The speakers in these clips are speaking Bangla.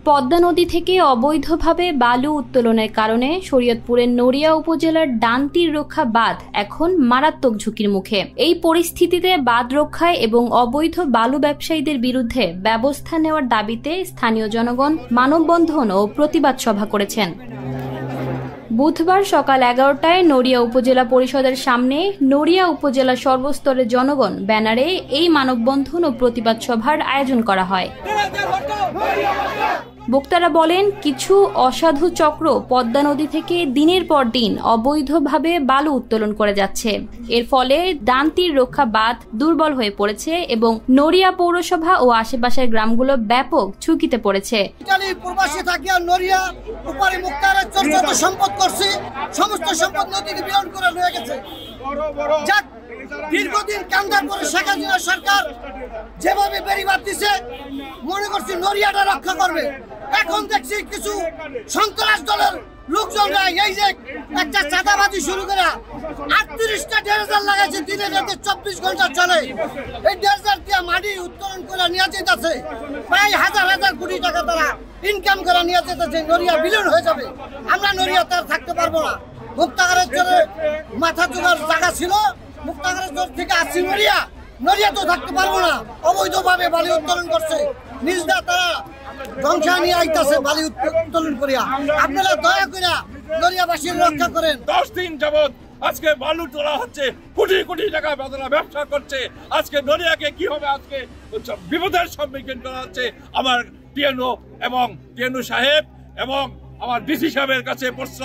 পদ্মা নদী থেকে অবৈধভাবে বালু উত্তোলনের কারণে শরীয়তপুরের নড়িয়া উপজেলার ডান তীর রক্ষা বাঁধ এখন মারাত্মক ঝুঁকির মুখে। এই পরিস্থিতিতে বাঁধ রক্ষায় এবং অবৈধ বালু ব্যবসায়ীদের বিরুদ্ধে ব্যবস্থা নেওয়ার দাবিতে স্থানীয় জনগণ মানববন্ধন ও প্রতিবাদ সভা করেছেন। বুধবার সকাল 11টায় নড়িয়া উপজেলা পরিষদের সামনে নড়িয়া উপজেলা সর্বস্তরের জনগণ ব্যানারে এই মানববন্ধন ও প্রতিবাদ সভার আয়োজন করা হয়। বক্তারা বলেন, কিছু অসাধু চক্র পদ্মা নদী থেকে দিনের পর দিন অবৈধভাবে বালু উত্তোলন করে যাচ্ছে। এর ফলে ডান তীর রক্ষা বাঁধ দুর্বল হয়ে পড়েছে এবং নড়িয়া পৌরসভা ও আশেপাশের গ্রামগুলো ব্যাপক ঝুঁকিতে পড়েছে। দীর্ঘদিন কান্দার পরে শেখ হাসিনা সরকার যেভাবে বেড়িবাঁধ দিছে মনে করছি নড়িয়াটা রক্ষা করবে। এখন দেখছি কিছু সন্ত্রাস দলের লোকজনরা এই যে একটা চাঁদাবাজি শুরু করে 38টা ডেজার লাগাইছে, দিনে রাতে 24 ঘন্টা চলে। এই ডেজার দিয়ে মাটি উত্তোলন করে নিয়ে যেতেছে, প্রায় হাজার হাজার কোটি টাকা তারা ইনকাম করে নিয়ে যেতেছে। নড়িয়া বিলীন হয়ে যাবে, আমরা নড়িয়া তার থাকতে পারবো না। মুক্তাগারের জন্য মাথা চোখার জায়গা ছিল, মুক্তাগারের জোর থেকে আসছি নড়িয়া তো থাকতে পারবো না। অবৈধভাবে বালি উত্তোলন করছে, নিজদা তারা ধ্বংসা নিয়ে আইতাছে বালি উত্তোলন করিয়া। আপনারা দয়া করে নড়িয়াবাসীর রক্ষা করেন। 10 দিন যাবত আজকে বালু তোলা হচ্ছে, কোটি কোটি টাকা বেতনা ব্যবসা করছে। আজকে নড়িয়াকে কি হবে, আজকে বিপদের সম্মুখীন করা হচ্ছে। আমার টিএনও এবং টিএনও সাহেব এবং আমার ডিসি সাহেবের কাছে প্রশ্ন,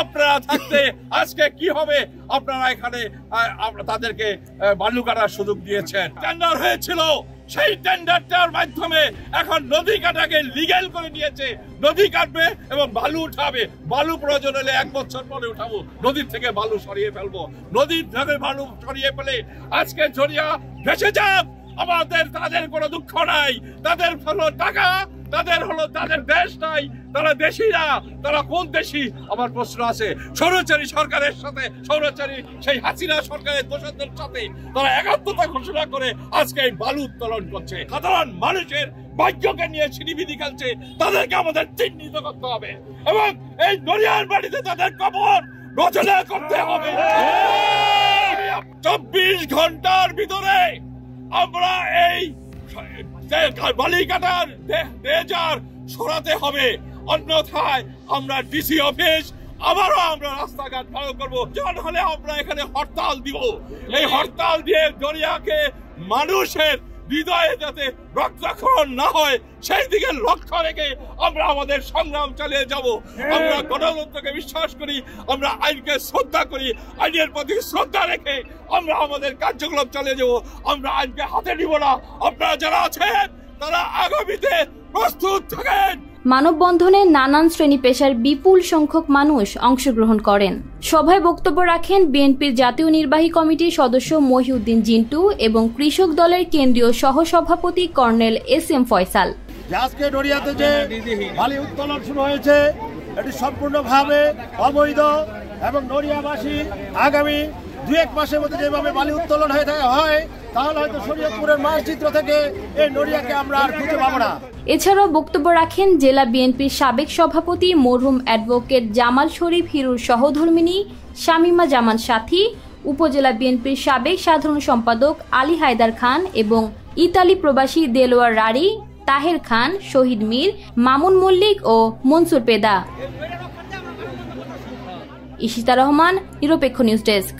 আপনারা থাকতে আজকে কি হবে? আপনারা এখানে তাদেরকে বালু কাটার সুযোগ দিয়েছেন। টেন্ডার হয়েছিল, সেই টেন্ডারটার মাধ্যমে এখন নদী কাটাকে লিগ্যাল করে দিয়েছে। নদী কাটবে এবং বালু উঠাবে। বালু প্রয়োজন হলে 1 বছর পরে উঠাবো, নদীর থেকে বালু সরিয়ে ফেলবো। নদীর থেকে বালু সরিয়ে ফেলে আজকে নড়িয়া ভেসে যাক, আমাদের তাদের কোনো দুঃখ নাই। তাদের হলো টাকা, তাদের হলো তাদের দেশ নাই, তারা দেশি না। তারা কোন দেশি? আমার প্রশ্ন আছে। স্বৈরাচারী সরকারের সাথে, স্বৈরাচারী সেই হাসিনা সরকারের দোষরদের সাথে তারা একাত্মতা ঘোষণা করে আজকে এই বালু উত্তোলন করছে। সাধারণ মানুষের ভাগ্যকে নিয়ে ছিনিমিনি খেলছে। তাদেরকে আমাদের চিহ্নিত করতে হবে এবং এই নড়িয়ার বাড়িতে তাদের কবর রচনা করতে হবে। 24 ঘন্টার ভিতরে আমরা এই বালি কাটার ডেজার সরাতে হবে, অন্যথায় আমরা ডিসি অফিস আবারও আমরা রাস্তাঘাট ভালো করবো। জন হলে আমরা এখানে হরতাল দিব। এই হরতাল দিয়ে নড়িয়াকে মানুষের হৃদয়ে যাতে রক্তক্ষরণ না হয় সেই দিকে লক্ষ্য রেখে আমরা আমাদের সংগ্রাম চালিয়ে যাব। আমরা গণতন্ত্রকে বিশ্বাস করি, আমরা আইনকে শ্রদ্ধা করি। আইনের প্রতি শ্রদ্ধা রেখে আমরা আমাদের কার্যকলাপ চালিয়ে যাব। আমরা আইনকে হাতে নিব না। আপনারা যারা আছেন তারা আগামীতে প্রস্তুত থাকেন। মানববন্ধনে নানান শ্রেণী পেশার বিপুল সংখ্যক মানুষ অংশগ্রহণ করেন। সভায় বক্তব্য রাখেন বিএনপির জাতীয় নির্বাহী কমিটির সদস্য মহিউদ্দিন জিন্টু এবং কৃষক দলের কেন্দ্রীয় সহসভাপতি কর্নেল SM ফয়সাল। আজকে নড়িয়াতে যে বালি উত্তোলন শুরু হয়েছে এটি সম্পূর্ণভাবে অবৈধ এবং নড়িয়াবাসী আগামী 2-1 মাসের মধ্যে যেভাবে বালি উত্তোলন হয় তাহলে হয়তো শরীয়তপুরের মানচিত্র থেকে এই নড়িয়াকে আমরা আর খুঁজে পাবো না। এছাড়াও বক্তব্য রাখেন জেলা বিএনপির সাবেক সভাপতি মরহুম অ্যাডভোকেট জামাল শরীফ হিরুর সহধর্মিণী শামিমা জামান সাথী, উপজেলা বিএনপির সাবেক সাধারণ সম্পাদক আলী হায়দার খান এবং ইতালি প্রবাসী দেলোয়ার রারি, তাহের খান, শহীদ মীর, মামুন মল্লিক ও মনসুর পেদা। ইশিতা রহমান, নিরপেক্ষ নিউজ ডেস্ক।